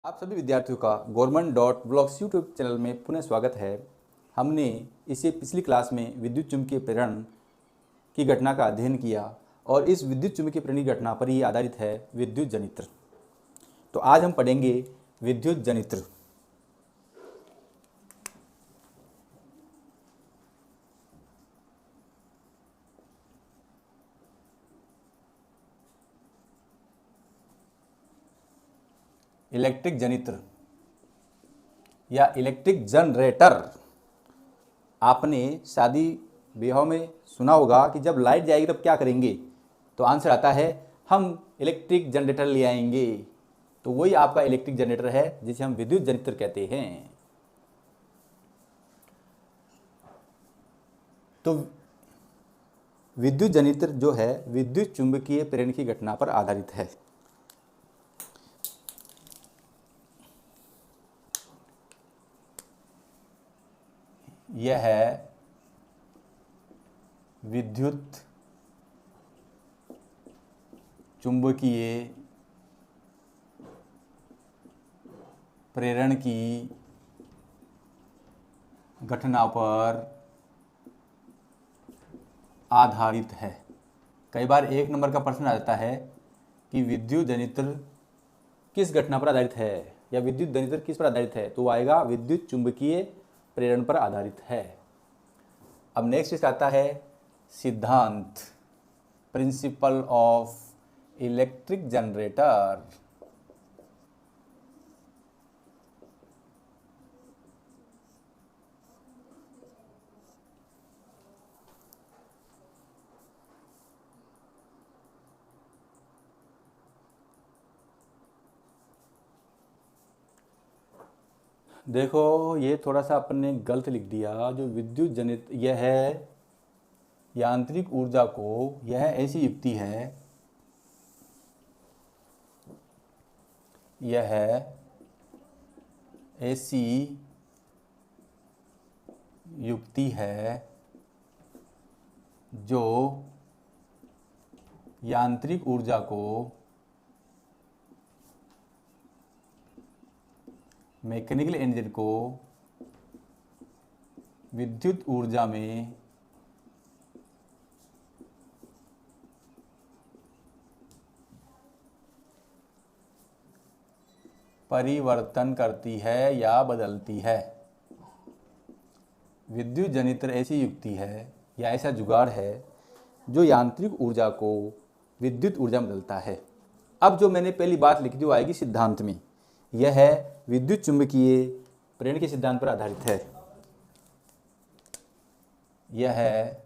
आप सभी विद्यार्थियों का government.blocks यूट्यूब चैनल में पुनः स्वागत है। हमने इसे पिछली क्लास में विद्युत चुम्बकीय प्रेरण की घटना का अध्ययन किया और इस विद्युत चुम्बकीय प्रेरण की घटना पर ही आधारित है विद्युत जनित्र। तो आज हम पढ़ेंगे विद्युत जनित्र। इलेक्ट्रिक जनित्र या इलेक्ट्रिक जनरेटर। आपने शादी ब्याह में सुना होगा कि जब लाइट जाएगी तब क्या करेंगे, तो आंसर आता है हम इलेक्ट्रिक जनरेटर ले आएंगे। तो वही आपका इलेक्ट्रिक जनरेटर है जिसे हम विद्युत जनित्र कहते हैं। तो विद्युत जनित्र जो है विद्युत चुंबकीय प्रेरण की घटना पर आधारित है। यह है विद्युत चुंबकीय प्रेरण की घटना पर आधारित है। कई बार एक नंबर का प्रश्न आ जाता है कि विद्युत जनित्र किस घटना पर आधारित है या विद्युत जनित्र किस पर आधारित है, तो वो आएगा विद्युत चुंबकीय प्रेरण पर आधारित है। अब नेक्स्ट इसका आता है सिद्धांत, प्रिंसिपल ऑफ इलेक्ट्रिक जनरेटर। देखो ये थोड़ा सा अपने गलत लिख दिया। जो विद्युत जनित यह है यांत्रिक ऊर्जा को, यह ऐसी युक्ति है, यह है ऐसी युक्ति है जो यांत्रिक ऊर्जा को मैकेनिकल इंजन को विद्युत ऊर्जा में परिवर्तन करती है या बदलती है। विद्युत जनित्र ऐसी युक्ति है या ऐसा जुगाड़ है जो यांत्रिक ऊर्जा को विद्युत ऊर्जा में बदलता है। अब जो मैंने पहली बात लिखी थी वो आएगी सिद्धांत में। यह है विद्युत चुंबकीय प्रेरण के सिद्धांत पर आधारित है। यह है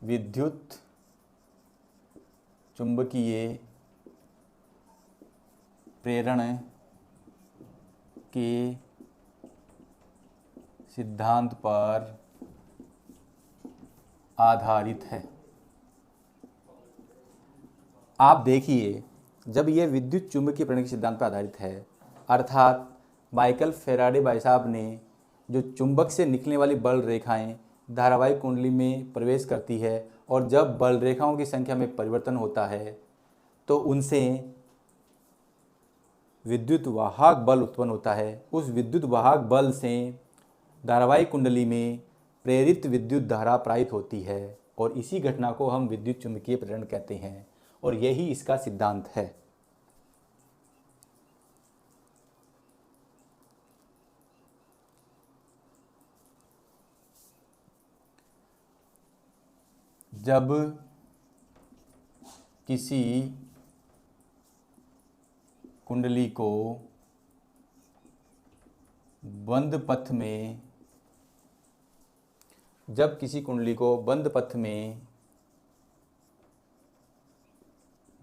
विद्युत चुंबकीय प्रेरण के सिद्धांत पर आधारित है। आप देखिए, जब यह विद्युत चुंबकीय प्रेरण के सिद्धांत पर आधारित है, अर्थात माइकल फैराडे भाई साहब ने जो चुंबक से निकलने वाली बल रेखाएं धारावाहिक कुंडली में प्रवेश करती है और जब बल रेखाओं की संख्या में परिवर्तन होता है तो उनसे विद्युत वाहक बल उत्पन्न होता है। उस विद्युत वाहक बल से धारावाहिक कुंडली में प्रेरित विद्युत धारा प्रवाहित होती है और इसी घटना को हम विद्युत चुंबकीय प्रेरण कहते हैं और यही इसका सिद्धांत है। जब किसी कुंडली को बंद पथ में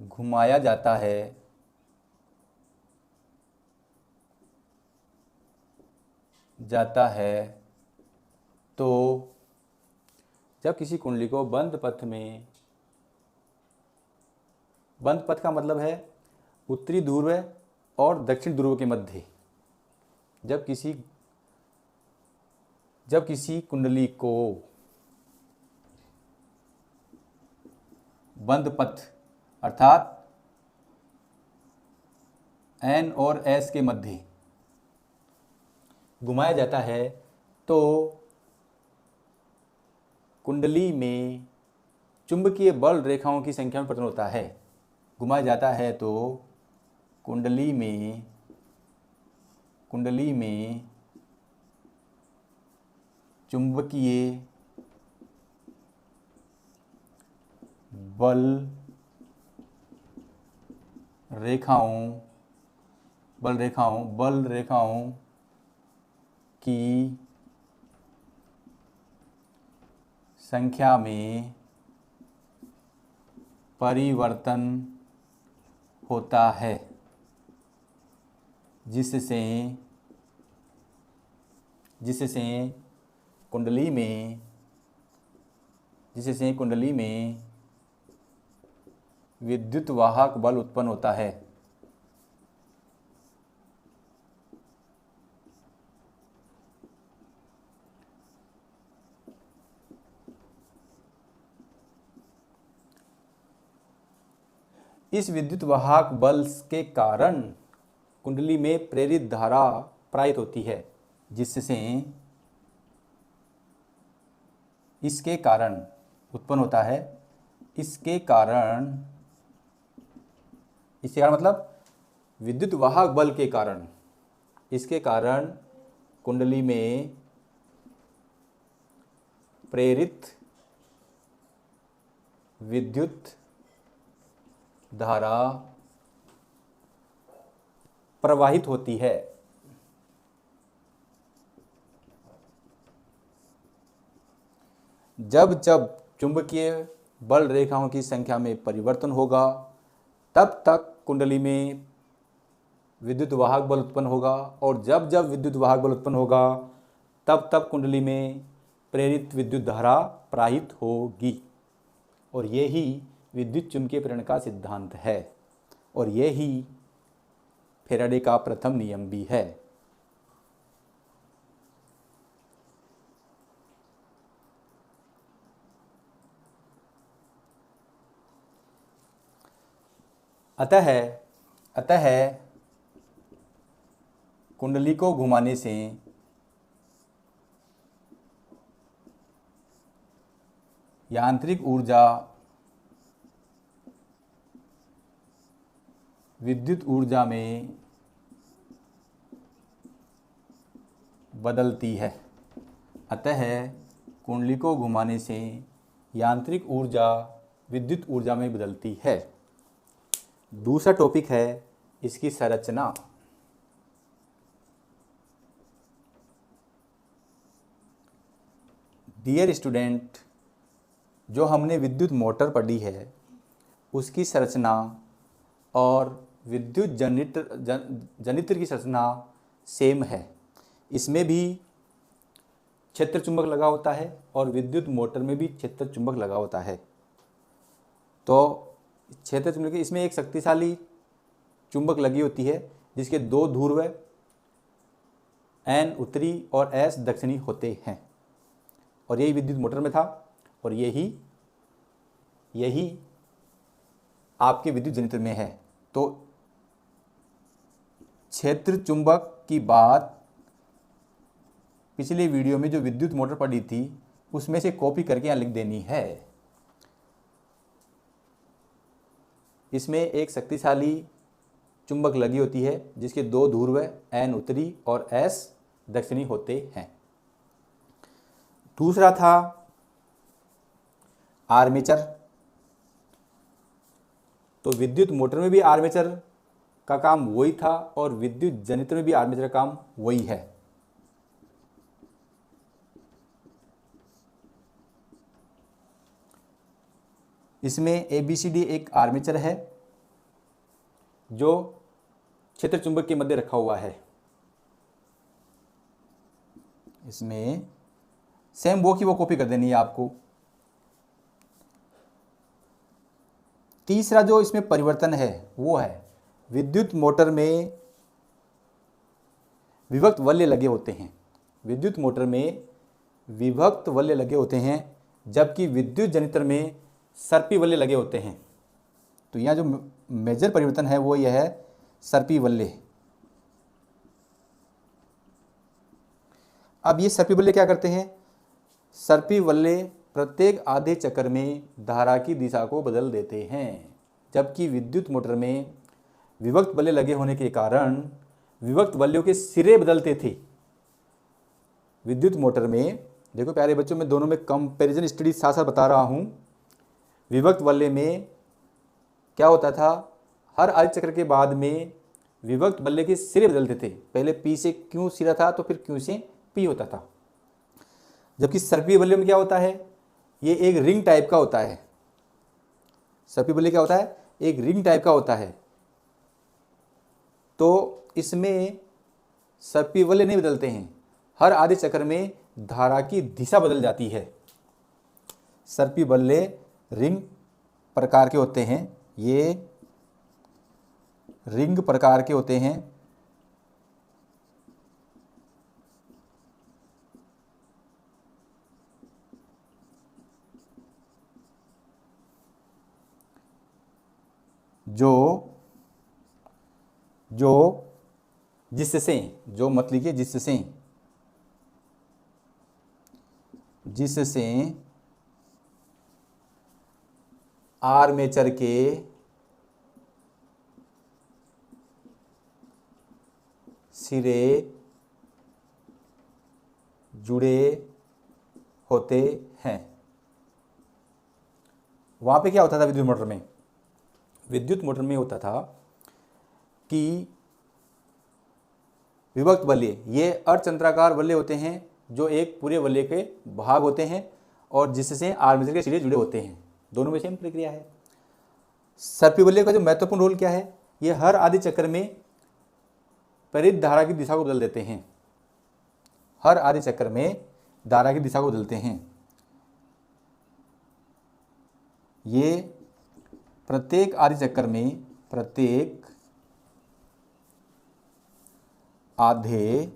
घुमाया जाता है तो जब किसी कुंडली को बंद पथ का मतलब है उत्तरी ध्रुव और दक्षिण ध्रुव के मध्य, जब किसी कुंडली को बंद पथ अर्थात N और S के मध्य घुमाया जाता है तो कुंडली में चुंबकीय बल रेखाओं की संख्या में परिवर्तन होता है। घुमाया जाता है तो कुंडली में चुंबकीय बल रेखाओं की संख्या में परिवर्तन होता है, जिससे कुंडली में विद्युत वाहक बल उत्पन्न होता है। इस विद्युत वाहक बल के कारण कुंडली में प्रेरित धारा प्रवाहित होती है, जिससे इसके कारण उत्पन्न होता है। इसके कारण मतलब विद्युत वाहक बल के कारण, इसके कारण कुंडली में प्रेरित विद्युत धारा प्रवाहित होती है। जब जब चुंबकीय बल रेखाओं की संख्या में परिवर्तन होगा, तब तक कुंडली में विद्युत वाहक बल उत्पन्न होगा, और जब जब विद्युत वाहक बल उत्पन्न होगा, तब तब कुंडली में प्रेरित विद्युत धारा प्रवाहित होगी। और यही विद्युत चुंबकीय प्रेरण का सिद्धांत है, और यही फैराडे का प्रथम नियम भी है। अतः कुंडली को घुमाने से यांत्रिक ऊर्जा विद्युत ऊर्जा में बदलती है। अतः कुंडली को घुमाने से यांत्रिक ऊर्जा विद्युत ऊर्जा में बदलती है। दूसरा टॉपिक है इसकी संरचना। डियर स्टूडेंट, जो हमने विद्युत मोटर पढ़ी है उसकी संरचना और विद्युत जनित्र की संरचना सेम है। इसमें भी क्षेत्र चुंबक लगा होता है और विद्युत मोटर में भी क्षेत्र चुंबक लगा होता है। तो क्षेत्र चुंबक इसमें एक शक्तिशाली चुंबक लगी होती है जिसके दो ध्रुव N उत्तरी और S दक्षिणी होते हैं, और यही विद्युत मोटर में था, और यही आपके विद्युत जनित्र में है। तो क्षेत्र चुंबक की बात पिछले वीडियो में जो विद्युत मोटर पढ़ी थी उसमें से कॉपी करके यहाँ लिख देनी है। इसमें एक शक्तिशाली चुंबक लगी होती है जिसके दो ध्रुव N उत्तरी और S दक्षिणी होते हैं। दूसरा था आर्मेचर। तो विद्युत मोटर में भी आर्मेचर का काम वही था और विद्युत जनित्र में भी आर्मेचर का काम वही है। इसमें ABCD एक आर्मेचर है जो क्षेत्र चुंबक के मध्य रखा हुआ है। इसमें सेम वो की वो कॉपी कर देनी है आपको। तीसरा जो इसमें परिवर्तन है वो है विद्युत मोटर में विभक्त वलय लगे होते हैं। विद्युत मोटर में विभक्त वलय लगे होते हैं, जबकि विद्युत जनित्र में सर्पी वलय लगे होते हैं। तो यहाँ जो मेजर परिवर्तन है वो यह है, सर्पी बल्ले। अब ये सर्पी बल्ले क्या करते हैं? सर्पी बल्ले प्रत्येक आधे चक्कर में धारा की दिशा को बदल देते हैं, जबकि विद्युत मोटर में विभक्त बल्ले लगे होने के कारण विभक्त बल्लियों के सिरे बदलते थे। विद्युत मोटर में देखो प्यारे बच्चों, मैं दोनों में कंपैरिजन स्टडी साथ साथ बता रहा हूँ। विभक्त बल्ले में क्या होता था, हर आधे चक्र के बाद में विभक्त बल्ले के सिरे बदलते थे। पहले पी से क्यू सिरा था तो फिर क्यू से पी होता था। जबकि सर्पी बल्ले में क्या होता है, ये एक रिंग टाइप का होता है। सर्पी बल्ले क्या होता है, एक रिंग टाइप का होता है। तो इसमें सर्पी बल्ले नहीं बदलते हैं, हर आधे चक्र में धारा की दिशा बदल जाती है। सर्पी बल्ले रिंग प्रकार के होते हैं, ये रिंग प्रकार के होते हैं। जिससे जो मत लिखिए, जिससे आर्मेचर के सिरे जुड़े होते हैं। वहां पे क्या होता था विद्युत मोटर में? विद्युत मोटर में होता था कि विभक्त बल्ले, ये अर्धचंद्राकार बल्ले होते हैं जो एक पूरे बल्ले के भाग होते हैं और जिससे आर्मेचर के सिरे जुड़े होते हैं। दोनों में सेम प्रक्रिया है। सर्पी बल्ले का जो महत्वपूर्ण रोल क्या है, ये हर आधे चक्र में प्रेरित धारा की दिशा को बदल देते हैं। हर आधे चक्र में धारा की दिशा को बदलते हैं। ये प्रत्येक आधे चक्कर में, प्रत्येक आधे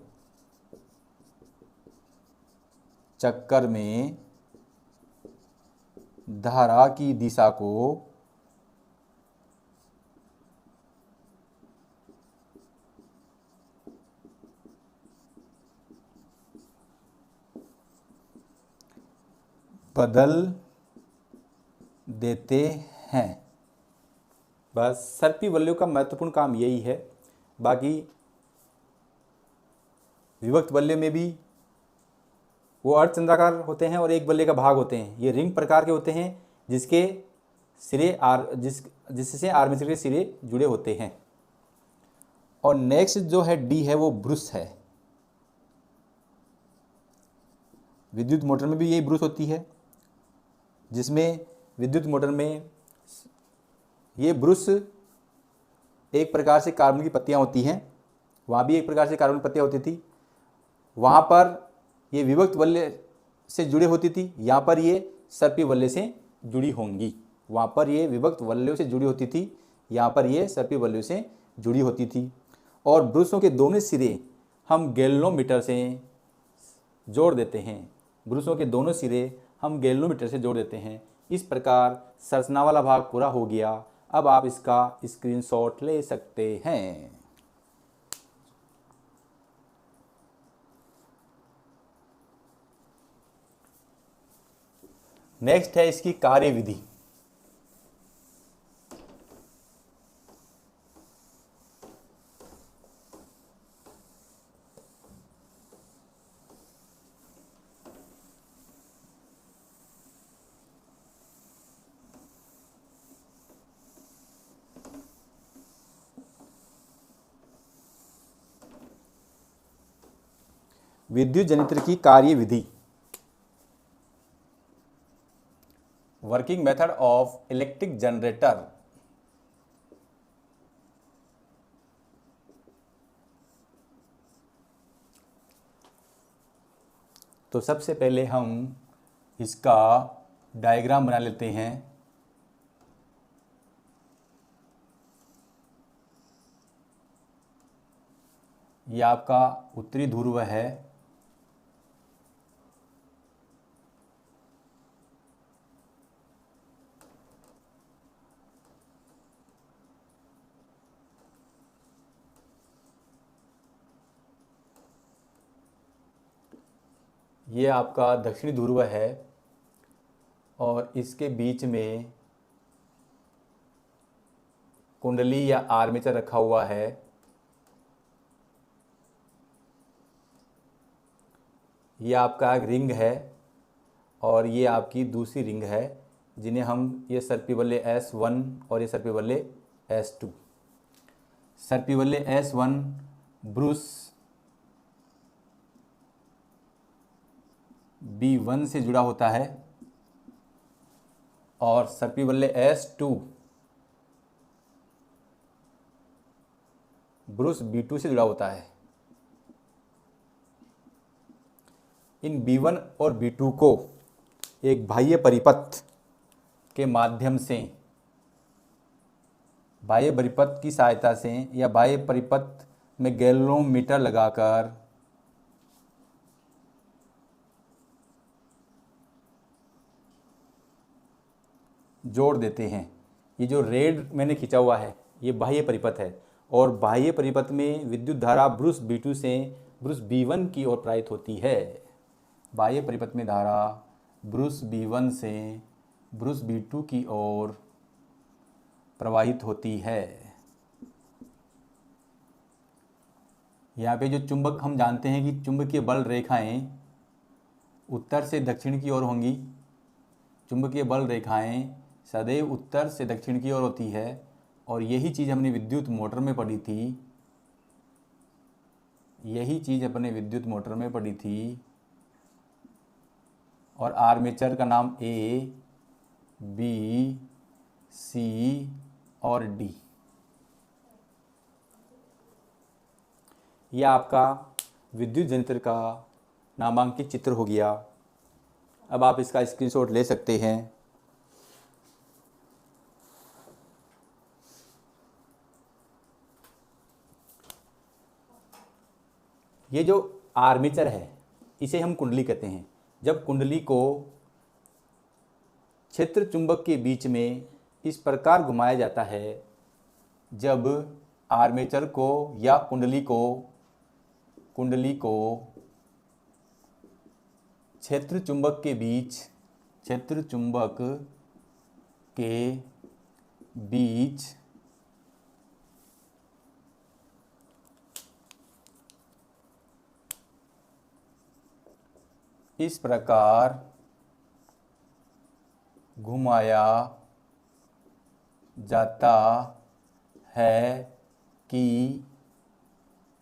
चक्कर में धारा की दिशा को बदल देते हैं। बस सर्पी बल्लियों का महत्वपूर्ण काम यही है। बाकी विभक्त बल्ले में भी वो अर्धचंद्राकार होते हैं और एक बल्ले का भाग होते हैं। ये रिंग प्रकार के होते हैं जिसके सिरे जिससे आर्मेचर के सिरे जुड़े होते हैं। और नेक्स्ट जो है डी है, वो ब्रूस है। विद्युत मोटर में भी यही ब्रूस होती है, जिसमें विद्युत मोटर में ये ब्रूस एक प्रकार से कार्बन की पत्तियां होती हैं। वहाँ भी एक प्रकार से कार्बन की पत्तियां होती थी। वहाँ पर ये विभक्त बल्ले से जुड़े होती थी, यहाँ पर ये सर्पी बल्ले से जुड़ी होंगी। वहाँ पर ये विभक्त बल्ले से जुड़ी होती थी, यहाँ पर ये सर्पी बल्ले से जुड़ी होती थी। और ब्रूसों के दोनों सिरे हम गैल्वेनोमीटर से जोड़ देते हैं। ब्रूसों के दोनों सिरे हम गैल्वेनोमीटर से जोड़ देते हैं। इस प्रकार संरचना वाला भाग पूरा हो गया। अब आप इसका स्क्रीनशॉट ले सकते हैं। नेक्स्ट है इसकी कार्यविधि। विद्युत जनित्र की कार्यविधि। Working method of electric generator. तो सबसे पहले हम इसका डायग्राम बना लेते हैं। यह आपका उत्तरी ध्रुव है, ये आपका दक्षिणी ध्रुव है और इसके बीच में कुंडली या आर्मेचर रखा हुआ है। ये आपका एक रिंग है और ये आपकी दूसरी रिंग है, जिन्हें हम ये सर्पी बल्ले S1 और ये सर्पी बल्ले S2। सर्पी बल्ले S1 ब्रूस B1 से जुड़ा होता है और सर्पी बल्ले S2 ब्रूस B2 से जुड़ा होता है। इन B1 और B2 को एक बाह्य परिपथ के माध्यम से, बाह्य परिपथ की सहायता से या बाह्य परिपथ में गैल्वेनोमीटर लगाकर जोड़ देते हैं। ये जो रेड मैंने खींचा हुआ है ये बाह्य परिपथ है और बाह्य परिपथ में विद्युत धारा ब्रूस B2 से ब्रूस B1 की ओर प्रवाहित होती है। बाह्य परिपथ में धारा ब्रूस B1 से ब्रूस B2 की ओर प्रवाहित होती है। यहाँ पे जो चुंबक, हम जानते हैं कि चुंबकीय बल रेखाएं उत्तर से दक्षिण की ओर होंगी। चुंबकीय बल रेखाएं सदैव उत्तर से दक्षिण की ओर होती है और यही चीज़ हमने विद्युत मोटर में पढ़ी थी। यही चीज़ अपने विद्युत मोटर में पढ़ी थी। और आर्मेचर का नाम A, B, C और D। यह आपका विद्युत जनित्र का नामांकित चित्र हो गया। अब आप इसका स्क्रीनशॉट ले सकते हैं। ये जो आर्मेचर है इसे हम कुंडली कहते हैं। जब कुंडली को क्षेत्र चुंबक के बीच में इस प्रकार घुमाया जाता है, जब आर्मेचर को या कुंडली को क्षेत्र चुंबक के बीच इस प्रकार घुमाया जाता है कि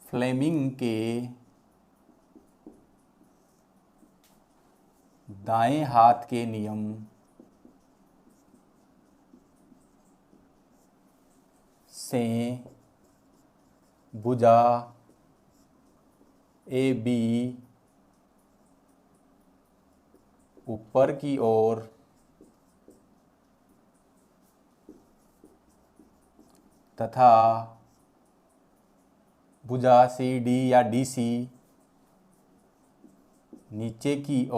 फ्लेमिंग के दाएं हाथ के नियम से भुजा AB ऊपर की ओर तथा भुजा CD या DC नीचे की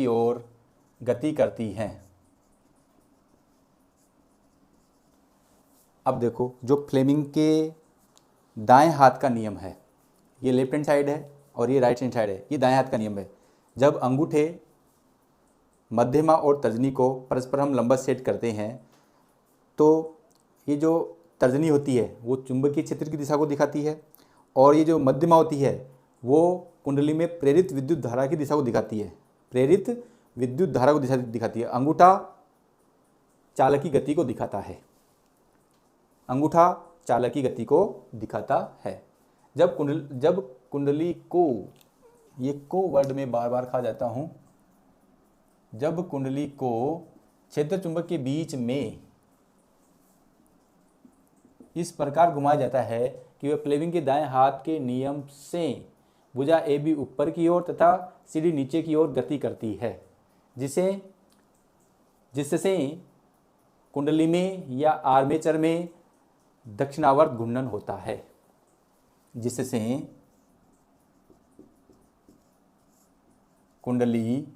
ओर गति करती हैं। अब देखो, जो फ्लेमिंग के दाएं हाथ का नियम है, ये लेफ्ट हैंड साइड है और ये राइट हैंड साइड है, ये दाएं हाथ का नियम है। जब अंगूठे, मध्यमा और तर्जनी को परस्पर हम लंबवत सेट करते हैं तो ये जो तर्जनी होती है वो चुंबकीय क्षेत्र की दिशा को दिखाती है और ये जो मध्यमा होती है वो कुंडली में प्रेरित विद्युत धारा की दिशा को दिखाती है। प्रेरित विद्युत धारा को दिशा दिखाती है। अंगूठा चालकी गति को दिखाता है। अंगूठा चालकी गति को दिखाता है। जब कुंडली को, ये को वर्ड में बार बार खा जाता हूँ, जब कुंडली को क्षेत्र चुंबक के बीच में इस प्रकार घुमाया जाता है कि वह फ्लेमिंग के दाएं हाथ के नियम से भुजा AB ऊपर की ओर तथा CD नीचे की ओर गति करती है, जिससे कुंडली में या आर्मेचर में दक्षिणावर्त घूर्णन होता है, जिससे कुंडली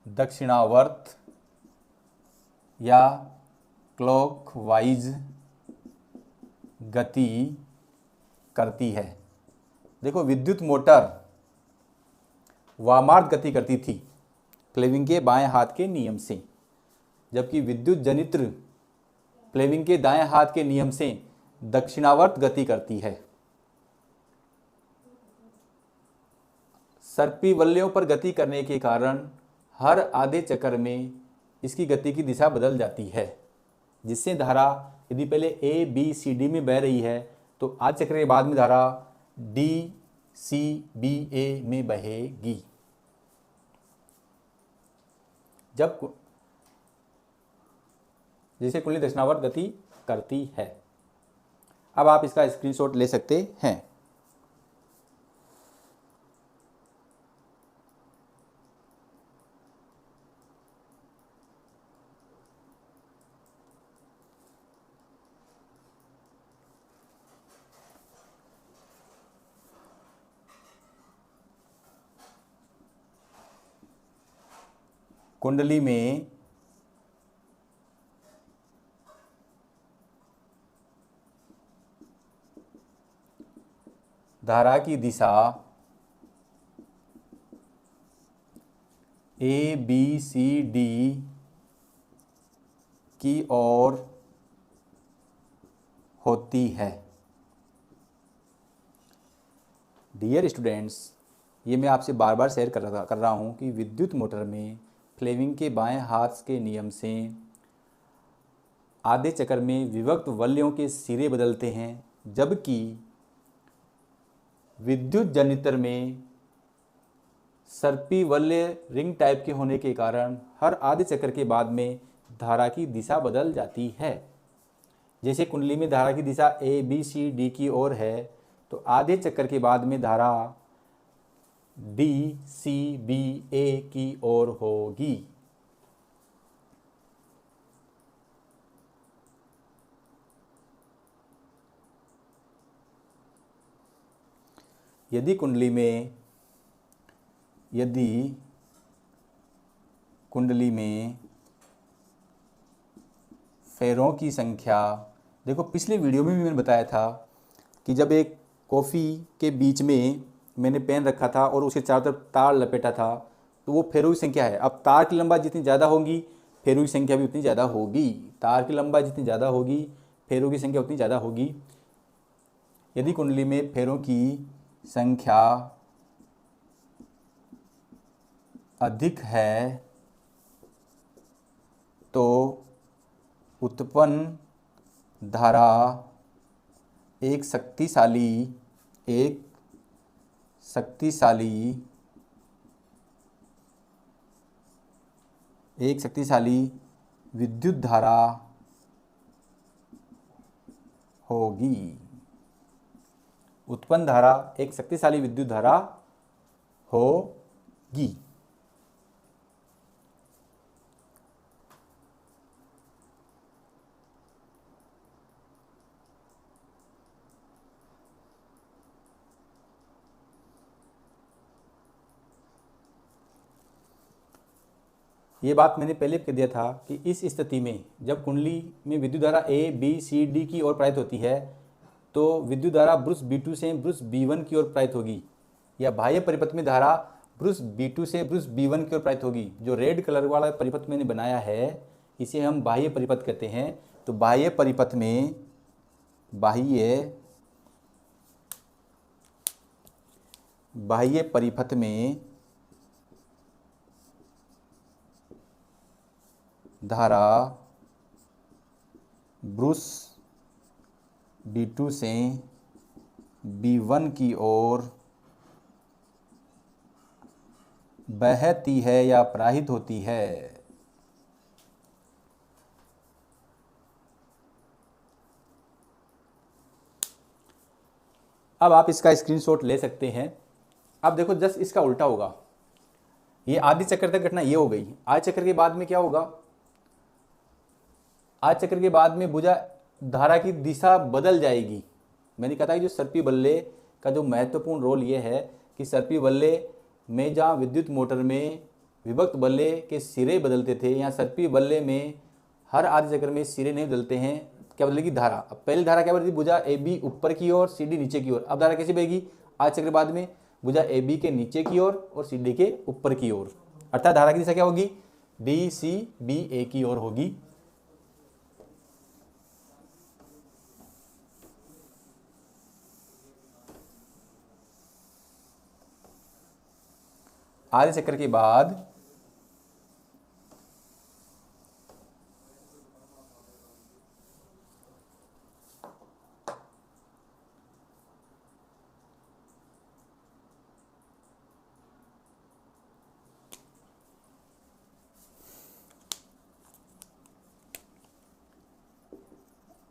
दक्षिणावर्त या क्लॉकवाइज गति करती है। देखो, विद्युत मोटर वामार्त गति करती थी फ्लेमिंग के बाएं हाथ के नियम से, जबकि विद्युत जनित्र फ्लेमिंग के दाएं हाथ के नियम से दक्षिणावर्त गति करती है। सर्पी बल्लियों पर गति करने के कारण हर आधे चक्कर में इसकी गति की दिशा बदल जाती है, जिससे धारा यदि पहले ए बी सी डी में बह रही है तो आधे चक्र के बाद में धारा डी सी बी ए में बहेगी। जब जैसे कुंडली दक्षिणावर्त गति करती है। अब आप इसका स्क्रीनशॉट ले सकते हैं। कुंडली में धारा की दिशा ए बी सी डी की ओर होती है। डियर स्टूडेंट्स, ये मैं आपसे बार बार शेयर कर रहा हूँ कि विद्युत मोटर में फ्लेमिंग के बाएं हाथ के नियम से आधे चक्कर में विभक्त वल्यों के सिरे बदलते हैं, जबकि विद्युत जनित्र में सर्पी वल्य रिंग टाइप के होने के कारण हर आधे चक्कर के बाद में धारा की दिशा बदल जाती है। जैसे कुंडली में धारा की दिशा ए बी सी डी की ओर है, तो आधे चक्कर के बाद में धारा डी सी बी ए की ओर होगी। यदि कुंडली में फेरों की संख्या, देखो पिछले वीडियो में भी मैंने बताया था कि जब एक कॉफ़ी के बीच में मैंने पेन रखा था और उसके चारों तरफ तार लपेटा था, तो वो फेरों की संख्या है। अब तार की लंबाई जितनी ज़्यादा होगी फेरों की संख्या भी उतनी ज़्यादा होगी। तार की लंबाई जितनी ज़्यादा होगी फेरों की संख्या उतनी ज़्यादा होगी। यदि कुंडली में फेरों की संख्या अधिक है तो उत्पन्न धारा एक शक्तिशाली विद्युत धारा होगी। उत्पन्न धारा एक शक्तिशाली विद्युत धारा होगी। ये बात मैंने पहले कह दिया था कि इस स्थिति में जब कुंडली में विद्युत धारा ए बी सी डी की ओर प्रवाहित होती है तो विद्युत धारा ब्रुश B2 से ब्रुश B1 की ओर प्रवाहित होगी, या बाह्य परिपथ में धारा ब्रुश B2 से ब्रुश B1 की ओर प्रवाहित होगी। जो रेड कलर वाला परिपथ मैंने बनाया है इसे हम बाह्य परिपथ कहते हैं। तो बाह्य परिपथ में धारा ब्रुश B2 से B1 की ओर बहती है या प्रवाहित होती है। अब आप इसका स्क्रीनशॉट ले सकते हैं। अब देखो जस्ट इसका उल्टा होगा। ये आधे चक्कर तक घटना ये हो गई। आधे चक्कर के बाद में क्या होगा? आधे चक्कर के बाद में भुजा धारा की दिशा बदल जाएगी। मैंने कहा था कि जो सर्पी बल्ले का जो महत्वपूर्ण रोल ये है कि सर्पी बल्ले में जहाँ विद्युत मोटर में विभक्त बल्ले के सिरे बदलते थे, यहाँ सर्पी बल्ले में हर आधे चक्कर में सिरे नहीं बदलते हैं, क्या बदलेगी, धारा। अब पहली धारा क्या बदलेगी, भुजा ए बी ऊपर की ओर, सी डी नीचे की ओर। अब धारा कैसी बहेगी, आज चक्र बाद में भुजा ए बी के नीचे की ओर और सी डी के ऊपर की ओर, अर्थात धारा की दिशा क्या होगी, डी सी बी ए की ओर होगी। आधे चक्र के बाद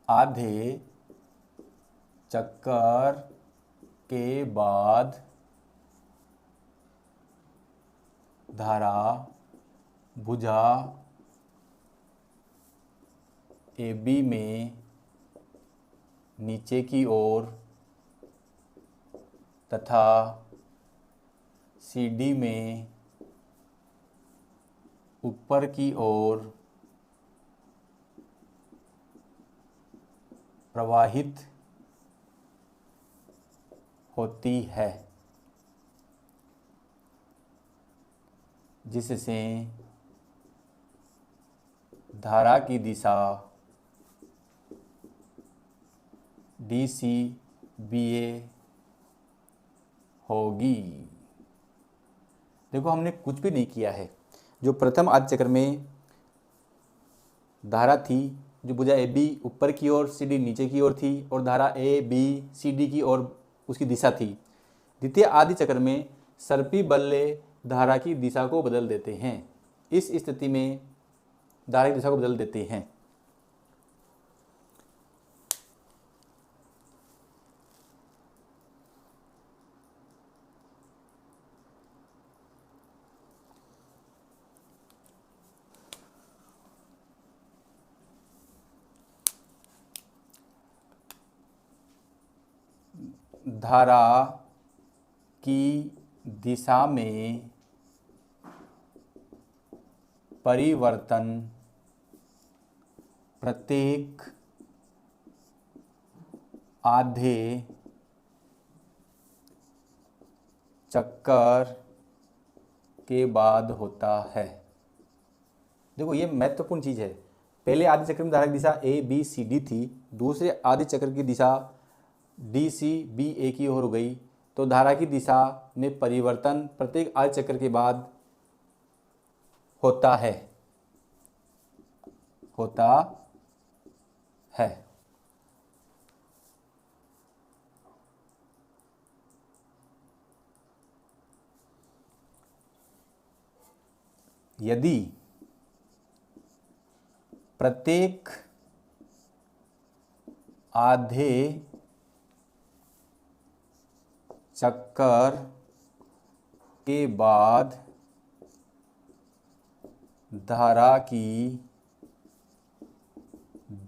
आधे चक्कर के बाद धारा भुजा ए बी में नीचे की ओर तथा सी डी में ऊपर की ओर प्रवाहित होती है, जिससे धारा की दिशा डी सी बी ए होगी। देखो हमने कुछ भी नहीं किया है। जो प्रथम आधे चक्र में धारा थी, जो भुजा ए बी ऊपर की ओर सी डी नीचे की ओर थी और धारा ए बी सी डी की ओर उसकी दिशा थी। द्वितीय आधे चक्र में सर्पी बल्ले धारा की दिशा को बदल देते हैं। इस स्थिति में धारा की दिशा को बदल देते हैं। धारा की दिशा में परिवर्तन प्रत्येक आधे चक्कर के बाद होता है। देखो ये महत्वपूर्ण चीज़ है। पहले आधे चक्र में धारा की दिशा ए बी सी डी थी, दूसरे आधे चक्र की दिशा डी सी बी ए की ओर हो गई, तो धारा की दिशा में परिवर्तन प्रत्येक आधे चक्र के बाद होता है। यदि प्रत्येक आधे चक्कर के बाद धारा की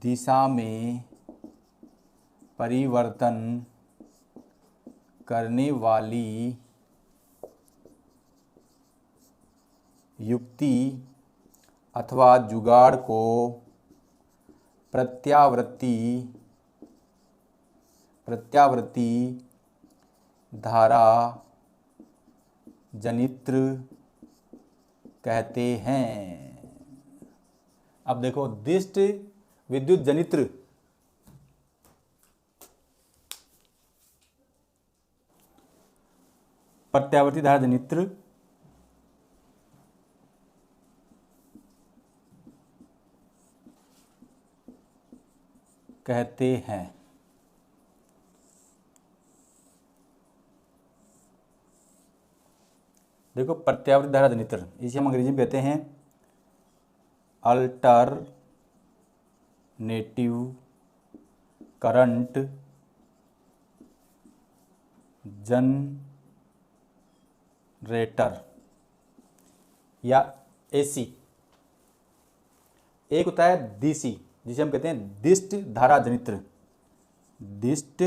दिशा में परिवर्तन करने वाली युक्ति अथवा जुगाड़ को प्रत्यावर्ती धारा जनित्र कहते हैं। अब देखो दिष्ट विद्युत जनित्र प्रत्यावर्ती धारा जनित्र कहते हैं। देखो प्रत्यावर्ती धारा जनित्र, इसे हम अंग्रेजी में कहते हैं अल्टरनेटिव करंट जनरेटर या एसी। एक होता है डीसी, जिसे हम कहते हैं दिष्ट धारा जनित्र। दिष्ट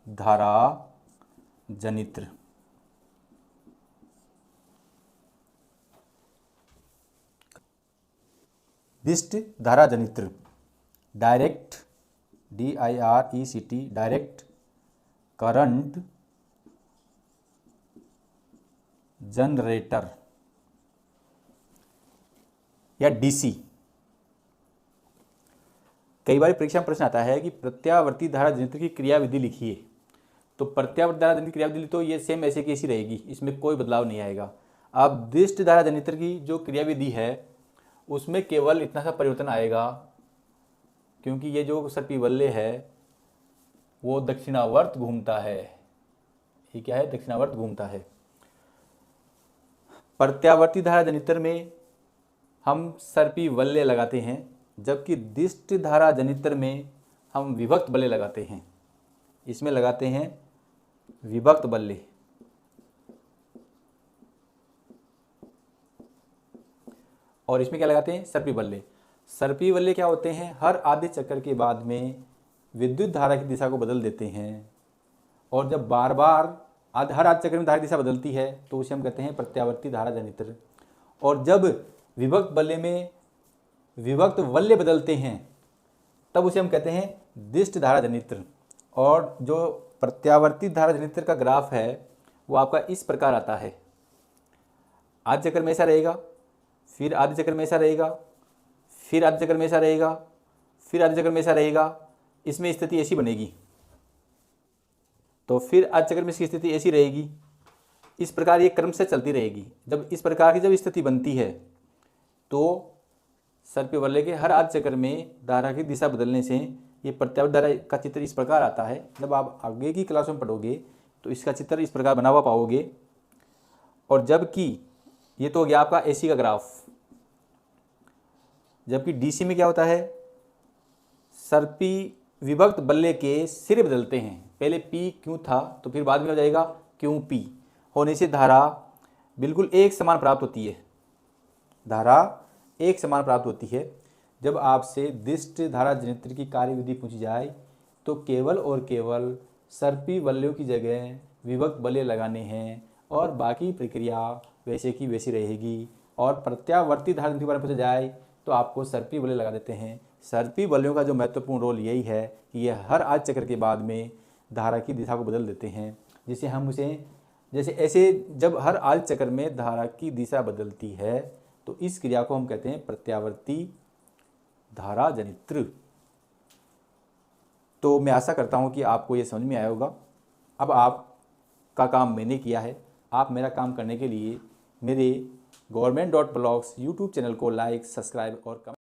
धारा जनित्र दिष्ट धारा जनित्र direct DIRECT direct current generator या DC। कई बार परीक्षा में प्रश्न आता है कि प्रत्यावर्ती धारा जनरेटर की क्रियाविधि लिखिए। तो प्रत्यावर्ती धारा जनरेटर की क्रियाविधि तो ये सेम ऐसे की ऐसी रहेगी, इसमें कोई बदलाव नहीं आएगा। अब दिष्ट धारा जनरेटर की जो क्रियाविधि है उसमें केवल इतना सा परिवर्तन आएगा, क्योंकि ये जो सर्पिवल्य है वो दक्षिणावर्त घूमता है। ये क्या है? दक्षिणावर्त घूमता है। प्रत्यावर्ती धारा जनित्र में हम सर्पिवल्य लगाते हैं, जबकि दिष्ट धारा जनित्र में हम विभक्त बल्य लगाते हैं। इसमें लगाते हैं विभक्त बल्य। और इसमें क्या लगाते हैं? सर्पिवल्य। सर्पिवल्य क्या होते हैं? हर आधे चक्कर के बाद में विद्युत धारा की दिशा को बदल देते हैं, और जब बार बार हर आधे चक्कर में धारा की दिशा बदलती है तो उसे हम कहते हैं प्रत्यावर्ती धारा जनित्र। और जब विभक्त बल्य में विभक्त वल्य बदलते हैं तब उसे हम कहते हैं दिष्ट धारा जनित्र। और जो प्रत्यावर्ती धारा जनित्र का ग्राफ है वो आपका इस प्रकार आता है। आधे चक्कर में ऐसा रहेगा, फिर आधे चक्कर में ऐसा रहेगा, फिर आधे चक्कर में ऐसा रहेगा, फिर आधे चक्कर में ऐसा रहेगा। इसमें स्थिति ऐसी बनेगी, तो फिर आधे चक्कर में इसकी स्थिति ऐसी रहेगी। इस प्रकार ये क्रम से चलती रहेगी। जब इस प्रकार की जब स्थिति बनती है तो सर्पिवल्य के हर आधे चक्कर में धारा की दिशा बदलने से ये प्रत्यावर्ती धारा का चित्र इस प्रकार आता है। जब आप आगे की क्लासों में पढ़ोगे तो इसका चित्र इस प्रकार बना हुआ पाओगे। और जबकि ये तो हो गया आपका AC का ग्राफ, जबकि DC में क्या होता है? सर्पी विभक्त बल्ले के सिरे बदलते हैं। पहले PQ था तो फिर बाद में हो जाएगा QP होने से धारा बिल्कुल एक समान प्राप्त होती है। धारा एक समान प्राप्त होती है। जब आपसे दिष्ट धारा जनित्र की कार्यविधि पूछी जाए तो केवल और केवल सर्पी बल्यों की जगह विभक्त बल्य लगाने हैं, और बाकी प्रक्रिया वैसे की वैसी रहेगी। और प्रत्यावर्ती धारा जनित्र के बारे में पूछा जाए तो आपको सर्पी बल्य लगा देते हैं। सर्पी बल्यों का जो महत्वपूर्ण रोल यही है कि ये हर आधे चक्र के बाद में धारा की दिशा को बदल देते हैं, जिसे हम उसे जैसे ऐसे जब हर आधे चक्र में धारा की दिशा बदलती है तो इस क्रिया को हम कहते हैं प्रत्यावर्ती धारा जनित्र। तो मैं आशा करता हूं कि आपको ये समझ में आया होगा। अब आपका काम मैंने किया है। आप मेरा काम करने के लिए मेरे government.blogs यूट्यूब चैनल को लाइक, सब्सक्राइब और कमेंट